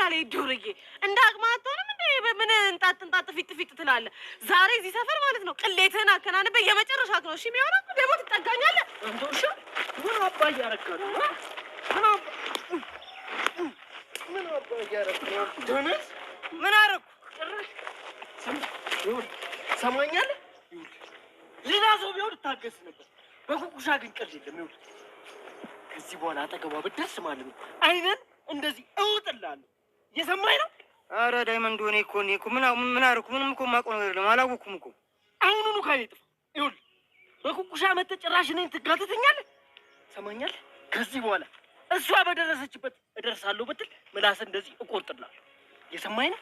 ላይ ዱርዬ እንዳቅማቶንም እንዴ በምን እንጣጥ ፊት ትላለህ? ዛሬ እዚህ ሰፈር ማለት ነው ቅሌትህን አከናንበ የመጨረሻ ነው። እሺ የሚሆነው ደግሞ ትጠጋኛለህ። አንተውሽ ምን አባ እያረካል? ምን አባ እያረካል? ደነስ ምን አረኩ? ሰማኛለህ? ሌላ ሰው ቢሆን ታገስ ነበር። በኩኩሻ ግን ቀልድ የለም። ይኸውልህ ከዚህ በኋላ አጠገቧ ብትደርስ ማለት ነው አይነን እንደዚህ እውጥልሃለሁ። እየሰማኝ ነው? ኧረ ዳይመንድ እኔ እኮ ምን አደረኩ? ምንም እኮ የማውቀው ነገር የለም። አላወኩም እኮ። አሁኑኑ ካይኔ ጥፋ። ይኸውልህ በኩኩሻ መተህ ጭራሽ እኔን ትጋተተኛለህ። ሰማኛለህ? ከዚህ በኋላ እሷ በደረሰችበት እደርሳለሁ ብትል ምላስ እንደዚህ እቆርጥልሃለሁ። እየሰማኝ ነው?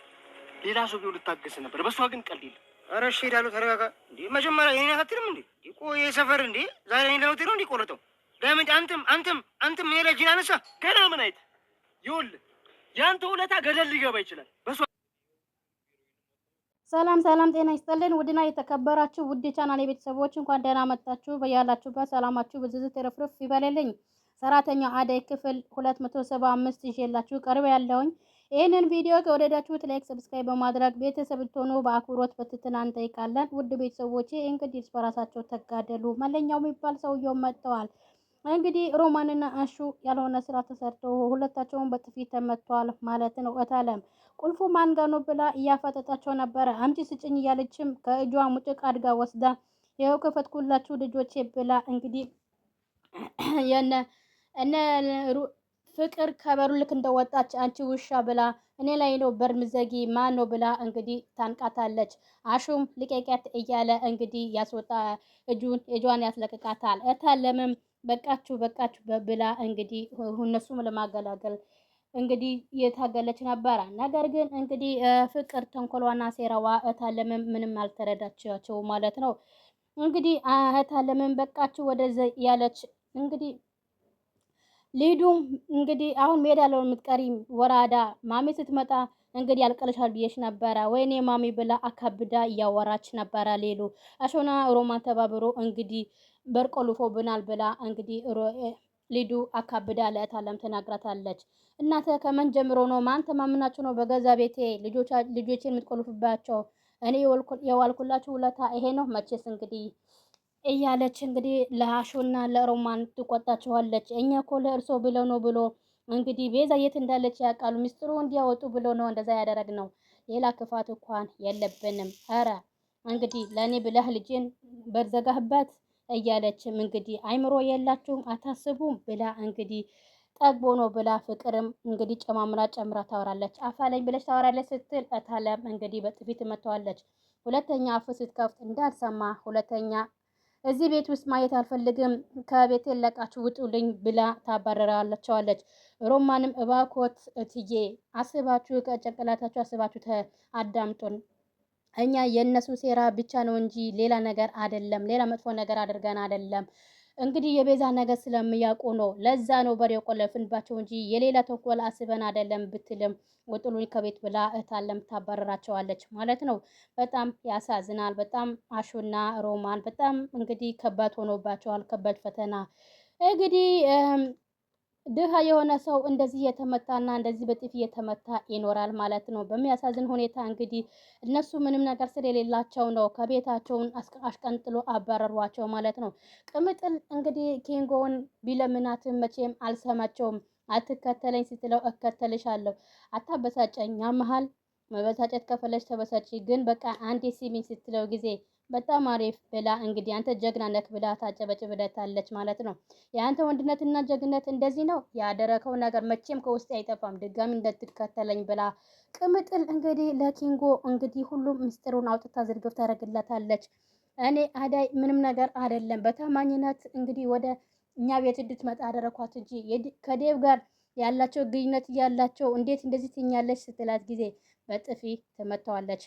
ሌላ ሰው ቢሆን ልታገስ ነበር። በእሷ ግን ቀልድ የለም። ኧረ እሺ እሄዳለሁ። ተረጋጋ እንዴ። መጀመሪያ የኔ አትልም እንዴ? ቆይ ሰፈር እንዴ ዛሬ እኔ ለሆቴል ነው እንዴ ቆረጠው? ዳይመንድ አንተም እኔ ላይ እጅን አነሳ። ገና ምን አይተህ? ይኸውልህ ያንተ ውለታ ገደል ሊገባ ይችላል። በሷ ሰላም ጤና ይስጥልን። ውድና የተከበራችሁ ውድ ቻናል የቤተሰቦች እንኳን ደህና መጣችሁ። በያላችሁበት ሰላማችሁ ብዝዝት ተረፍርፍ ይበልልኝ። ሰራተኛው አደይ ክፍል 275 ይዤላችሁ ቀርብ ያለውኝ። ይህንን ቪዲዮ ከወደዳችሁት ላይክ፣ ሰብስክራይብ በማድረግ ቤተሰብ ልትሆኑ በአክብሮት በትህትና እንጠይቃለን። ውድ ቤተሰቦቼ እንግዲህ በራሳቸው ተጋደሉ። መለኛው የሚባል ሰውየው መጥተዋል። እንግዲህ ሮማንና አሹ ያልሆነ ስራ ተሰርቶ ሁለታቸውን በጥፊ ተመቷል ማለት ነው። እታለም ቁልፉ ማን ጋር ነው ብላ እያፈጠጣቸው ነበረ። አምጪ ስጭኝ እያለችም ከእጇ ሙጭቅ አድጋ ወስዳ ይኸው ከፈትኩላችሁ ልጆቼ ብላ እንግዲህ እነ ፍቅር ከበሩ ልክ እንደወጣች አንቺ ውሻ ብላ እኔ ላይ ነው በር ምዘጊ ማን ነው ብላ እንግዲህ ታንቃታለች። አሹም ልቀቂያት እያለ እንግዲህ ያስወጣ እጇን ያስለቅቃታል። እታለምም በቃችሁ ብላ እንግዲህ እነሱም ለማገላገል እንግዲህ የታገለች ነበረ። ነገር ግን እንግዲህ ፍቅር ተንኮሏና ሴራዋ እታለምም ምንም አልተረዳቻቸው ማለት ነው። እንግዲህ እታለምም በቃችሁ ወደዚህ ያለች እንግዲህ ሊዱ እንግዲህ አሁን ሜዳ ላይ የምትቀሪ ወራዳ ማሚ ስትመጣ እንግዲህ ያልቀልሻል ብዬሽ ነበረ ወይኔ ማሚ ብላ አካብዳ እያወራች ነበረ። ሌሉ አሾና ሮማን ተባብሮ እንግዲህ በርቆልፎብናል ብላ እንግዲህ ሊዱ አካብዳ ለእታለም ተናግራታለች። እናተ ከመን ጀምሮ ነው ማን ተማምናችሁ ነው በገዛ ቤቴ ልጆችን የምትቆልፉባቸው? እኔ የዋልኩላችሁ ውለታ ይሄ ነው መቼስ እንግዲህ እያለች እንግዲህ ለአሹና ለሮማን ትቆጣቸዋለች። እኛ እኮ ለእርሶ ብለው ነው ብሎ እንግዲህ ቤዛ የት እንዳለች ያውቃሉ። ሚስጥሩ እንዲያወጡ ብሎ ነው እንደዛ ያደረግነው። ሌላ ክፋት እንኳን የለብንም። ኧረ እንግዲህ ለእኔ ብለህ ልጄን በዘጋህበት እያለችም እንግዲህ አይምሮ የላችሁም አታስቡም ብላ እንግዲህ ጠግቦ ነው ብላ ፍቅርም እንግዲህ ጨምራ ታወራለች። አፋለኝ ብለሽ ታወራለች ስትል እታለም እንግዲህ በጥፊ ትመታዋለች። ሁለተኛ አፍ ስትከፍት እንዳልሰማ ሁለተኛ እዚህ ቤት ውስጥ ማየት አልፈልግም፣ ከቤት ለቃችሁ ውጡልኝ ብላ ታባረራላቸዋለች። ሮማንም እባኮት እትዬ አስባችሁ ከጭንቅላታችሁ አስባችሁ አዳምጡን። እኛ የእነሱ ሴራ ብቻ ነው እንጂ ሌላ ነገር አይደለም፣ ሌላ መጥፎ ነገር አድርገን አይደለም። እንግዲህ የቤዛ ነገር ስለሚያውቁ ነው። ለዛ ነው በር የቆለፍንባቸው እንጂ የሌላ ተንኮል አስበን አይደለም ብትልም ውጡልኝ ከቤት ብላ እታለም ታባረራቸዋለች ማለት ነው። በጣም ያሳዝናል። በጣም አሹና ሮማን በጣም እንግዲህ ከባድ ሆኖባቸዋል። ከባድ ፈተና እንግዲህ ድሃ የሆነ ሰው እንደዚህ የተመታና እንደዚህ በጥፊ የተመታ ይኖራል ማለት ነው። በሚያሳዝን ሁኔታ እንግዲህ እነሱ ምንም ነገር ስለሌላቸው ነው ከቤታቸውን አሽቀንጥሎ አባረሯቸው ማለት ነው። ቅምጥል እንግዲህ ኪንጎን ቢለምናትም መቼም አልሰማቸውም። አትከተለኝ ስትለው እከተልሻለሁ፣ አታበሳጨኝ፣ ያመሃል መበሳጨት ከፈለች ተበሳጭ፣ ግን በቃ አንዴ ሲሚኝ ስትለው ጊዜ በጣም አሪፍ ብላ እንግዲህ አንተ ጀግና ነህ ብላ ታጨበጭብለታለች ማለት ነው። የአንተ ወንድነትና ጀግነት እንደዚህ ነው ያደረከው ነገር መቼም ከውስጥ አይጠፋም፣ ድጋሚ እንደትከተለኝ ብላ ቅምጥል እንግዲህ ለኪንጎ እንግዲህ ሁሉም ምስጢሩን አውጥታ ዝርግፍ ታደርግለታለች። እኔ አዳይ ምንም ነገር አይደለም በታማኝነት እንግዲህ ወደ እኛ ቤት እንድትመጣ አደረኳት እንጂ ከዴቭ ጋር ያላቸው ግንኙነት ያላቸው እንዴት እንደዚህ ትኛለች ስትላት ጊዜ በጥፊ ትመታዋለች።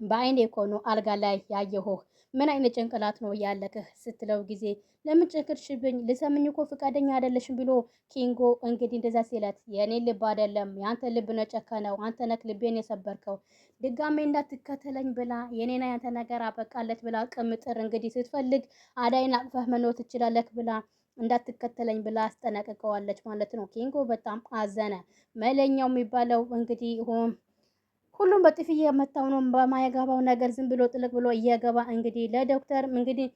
በአይኔ እኮ ነው አልጋ ላይ ያየሁህ፣ ምን አይነት ጭንቅላት ነው ያለክህ ስትለው ጊዜ ለምን ጨክርሽብኝ? ልሰምኝ እኮ ፈቃደኛ አይደለሽም ብሎ ኪንጎ እንግዲህ እንደዛ ሲላት የኔ ልብ አይደለም ያንተ ልብ ነው ጨከነው፣ አንተ ነክ ልቤን የሰበርከው፣ ድጋሜ እንዳትከተለኝ ብላ የኔና ያንተ ነገር አበቃለት ብላ ቅምጥር እንግዲህ ስትፈልግ አዳይን አቅፈህ መኖር ትችላለህ ብላ እንዳትከተለኝ ብላ አስጠነቅቀዋለች ማለት ነው። ኪንጎ በጣም አዘነ። መለኛው የሚባለው እንግዲህ ሁሉም በጥፊ እየመታው ነው። በማይገባው ነገር ዝም ብሎ ጥልቅ ብሎ እየገባ እንግዲህ ለዶክተር እንግዲህ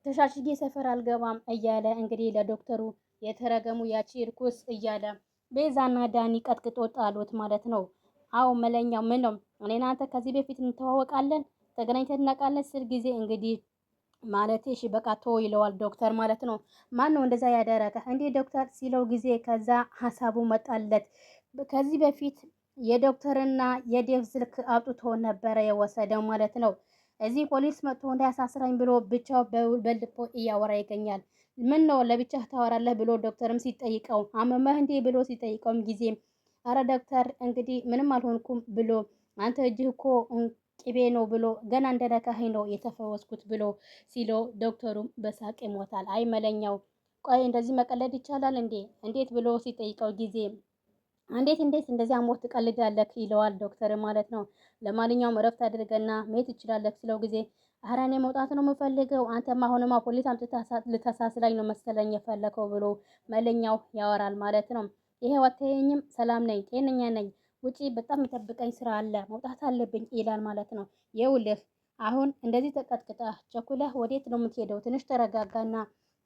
ተሻሽጌ ሰፈር አልገባም እያለ እንግዲህ ለዶክተሩ የተረገሙ ያቺ እርኩስ እያለ ቤዛና ዳኒ ቀጥቅጦ ጣሉት ማለት ነው። አዎ መለኛው ምን ነው እኔና አንተ ከዚህ በፊት እንተዋወቃለን ተገናኝተን እናውቃለን ስል ጊዜ እንግዲህ ማለት እሺ በቃ ተው ይለዋል ዶክተር ማለት ነው። ማን ነው እንደዛ ያደረገ እንዴ ዶክተር ሲለው ጊዜ ከዛ ሀሳቡ መጣለት። ከዚህ በፊት የዶክተርና የዴቭ ስልክ አውጥቶ ነበረ የወሰደው ማለት ነው። እዚህ ፖሊስ መጥቶ እንዳያሳስራኝ ብሎ ብቻው በልቦ እያወራ ይገኛል። ምን ነው ለብቻህ ታወራለህ ብሎ ዶክተርም ሲጠይቀው አመመህ እንዴ ብሎ ሲጠይቀውም ጊዜ አረ ዶክተር እንግዲህ ምንም አልሆንኩም ብሎ አንተ እጅህ እኮ ቅቤ ነው ብሎ ገና እንደነካኸኝ ነው የተፈወስኩት ብሎ ሲሎ ዶክተሩም በሳቅ ይሞታል። አይ መለኛው ቆይ እንደዚህ መቀለድ ይቻላል እንዴ እንዴት ብሎ ሲጠይቀው ጊዜ እንዴት እንደዚህ አሞት ትቀልዳለህ ይለዋል ዶክተር ማለት ነው። ለማንኛውም እረፍት አድርገና መሄድ ትችላለህ ስለው ጊዜ ኧረ እኔ መውጣት ነው የምፈልገው አንተማ አሁንማ ፖሊስ አምጥተህ ልታሳስረኝ ነው መሰለኝ የፈለከው ብሎ መለኛው ያወራል ማለት ነው። ይሄ ወተኝም ሰላም ነኝ ጤነኛ ነኝ ውጪ በጣም የሚጠብቀኝ ስራ አለ መውጣት አለብኝ ይላል ማለት ነው። ይኸውልህ አሁን እንደዚህ ተቀጥቅጠህ ቸኩለህ ወዴት ነው የምትሄደው? ትንሽ ተረጋጋና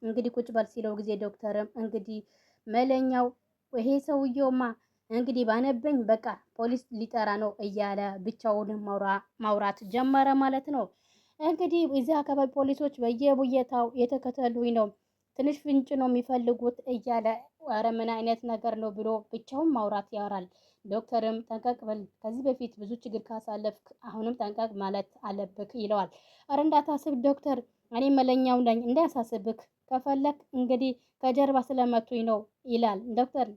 እንግዲህ ቁጭ በል ሲለው ጊዜ ዶክተርም እንግዲህ መለኛው ይሄ ሰውየውማ እንግዲህ ባነብኝ በቃ ፖሊስ ሊጠራ ነው እያለ ብቻውን ማውራት ጀመረ ማለት ነው። እንግዲህ እዚህ አካባቢ ፖሊሶች በየቡየታው የተከተሉኝ ነው ትንሽ ፍንጭ ነው የሚፈልጉት እያለ ኧረ ምን አይነት ነገር ነው ብሎ ብቻውን ማውራት ያወራል። ዶክተርም ጠንቀቅ በል ከዚህ በፊት ብዙ ችግር ካሳለፍክ አሁንም ጠንቀቅ ማለት አለብክ ይለዋል። ኧረ እንዳታስብ ዶክተር እኔ መለኛው ነኝ እንዳያሳስብክ ከፈለክ እንግዲህ ከጀርባ ስለመቱኝ ነው ይላል ዶክተር።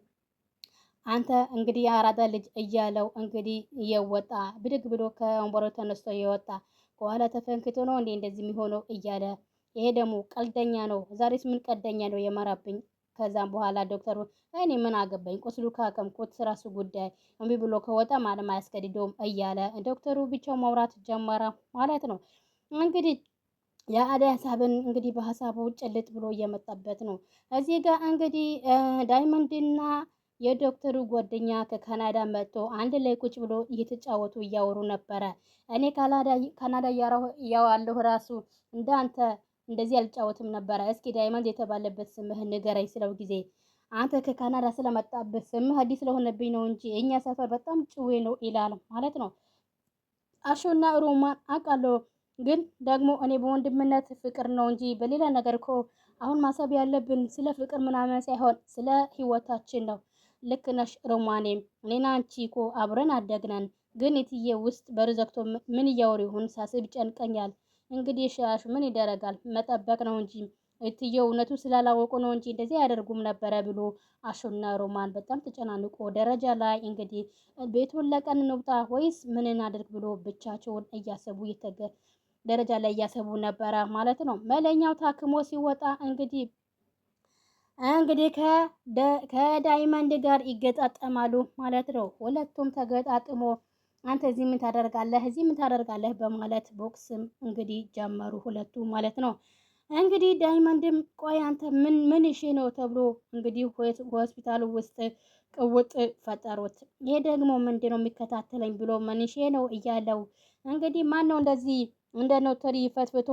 አንተ እንግዲህ የአራዳ ልጅ እያለው እንግዲህ እየወጣ ብድግ ብሎ ከወንበሩ ተነስቶ እየወጣ ከኋላ ተፈንክቶ ነው እንዴ እንደዚህ የሚሆነው እያለ ይሄ ደግሞ ቀልደኛ ነው ዛሬስ ምን ቀልደኛ ነው የመራብኝ። ከዛም በኋላ ዶክተሩ እኔ ምን አገባኝ ቁስሉ ካከምኩት ራሱ ጉዳይ እምቢ ብሎ ከወጣ ማለም አያስገድደውም እያለ ዶክተሩ ብቻው ማውራት ጀመረ ማለት ነው። እንግዲህ የአደይ ሀሳብን እንግዲህ በሀሳቡ ጭልጥ ብሎ እየመጣበት ነው። እዚህ ጋር እንግዲህ ዳይመንድና የዶክተሩ ጓደኛ ከካናዳ መጥቶ አንድ ላይ ቁጭ ብሎ እየተጫወቱ እያወሩ ነበረ። እኔ ካናዳ ያዋለሁ ራሱ እንዳንተ እንደዚህ አልጫወትም ነበረ። እስኪ ዳይመንድ የተባለበት ስምህ ንገረኝ ስለው ጊዜ አንተ ከካናዳ ስለመጣበት ስምህ አዲስ ስለሆነብኝ ነው እንጂ የኛ ሰፈር በጣም ጭዌ ነው ይላል ማለት ነው። አሹና ሮማን አውቃለሁ ግን ደግሞ እኔ በወንድምነት ፍቅር ነው እንጂ በሌላ ነገር እኮ አሁን ማሰብ ያለብን ስለ ፍቅር ምናምን ሳይሆን ስለ ህይወታችን ነው። ልክ ነሽ ሮማኔም እኔና አንቺ እኮ አብረን አደግነን። ግን የትዬ ውስጥ በር ዘግቶ ምን እያወሩ ይሁን ሳስብ ይጨንቀኛል። እንግዲህ ሻሽ ምን ይደረጋል መጠበቅ ነው እንጂ እትዬው እውነቱ ስላላወቁ ነው እንጂ እንደዚህ አያደርጉም ነበረ ብሎ አሹና ሮማን በጣም ተጨናንቆ ደረጃ ላይ እንግዲህ ቤቱን ለቀን እንውጣ ወይስ ምን እናድርግ ብሎ ብቻቸውን እያሰቡ ደረጃ ላይ እያሰቡ ነበረ ማለት ነው። መለኛው ታክሞ ሲወጣ እንግዲህ ከዳይመንድ ጋር ይገጣጠማሉ ማለት ነው። ሁለቱም ተገጣጥሞ አንተ እዚህ ምን ታደርጋለህ እዚህ ምን ታደርጋለህ በማለት ቦክስም እንግዲህ ጀመሩ ሁለቱ ማለት ነው። እንግዲህ ዳይመንድም ቆይ አንተ ምን እሺ ነው ተብሎ እንግዲህ ሆስፒታሉ ውስጥ ቅውጥ ፈጠሩት። ይሄ ደግሞ ምንድነው የሚከታተለኝ ብሎ ምን እሺ ነው እያለው እንግዲህ ማን ነው እንደዚህ እንደ ኖተሪ ፈትፍቶ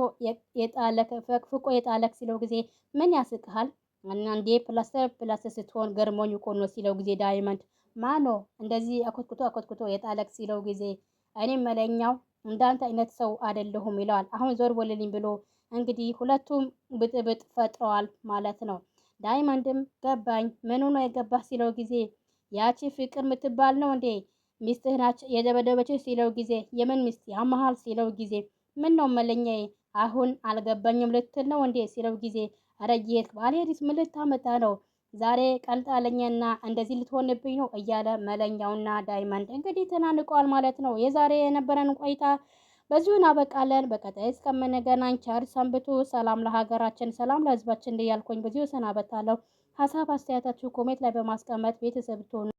የጣለክ ፈቅፍቆ የጣለክ ሲለው ጊዜ ምን ያስቅሃል አንዴ ፕላስተር ስትሆን ገርሞኝ እኮ ነው ሲለው ጊዜ ዳይመንድ ማኖ እንደዚህ አኮትኩቶ የጣለክ ሲለው ጊዜ እኔም መለኛው እንዳንተ አይነት ሰው አይደለሁም ይለዋል። አሁን ዞር በልልኝ ብሎ እንግዲህ ሁለቱም ብጥብጥ ፈጥረዋል ማለት ነው። ዳይመንድም ገባኝ ምኑ ነው የገባህ ሲለው ጊዜ ያቺ ፍቅር የምትባል ነው እንዴ ሚስትህ ናች የደበደበችህ ሲለው ጊዜ የምን ሚስት ያመሃል ሲለው ጊዜ ምን ነው መለኛዬ አሁን አልገባኝም ልትል ነው እንዴ ሲለው ጊዜ አረጌት ባሌሪስ ምን ልታመጣ ነው ዛሬ ቀልጣለኛና እንደዚህ ልትሆንብኝ ነው እያለ መለኛውና ዳይመንድ እንግዲህ ተናንቀዋል ማለት ነው። የዛሬ የነበረን ቆይታ በዚሁ እናበቃለን። በቀጣይ እስከምንገናኝ ቸር ሰንብቱ። ሰላም ለሀገራችን፣ ሰላም ለሕዝባችን እያልኩኝ በዚሁ ሰናበታለሁ። ሀሳብ አስተያየታችሁ ኮሜንት ላይ በማስቀመጥ ቤተሰብ ትሆኑ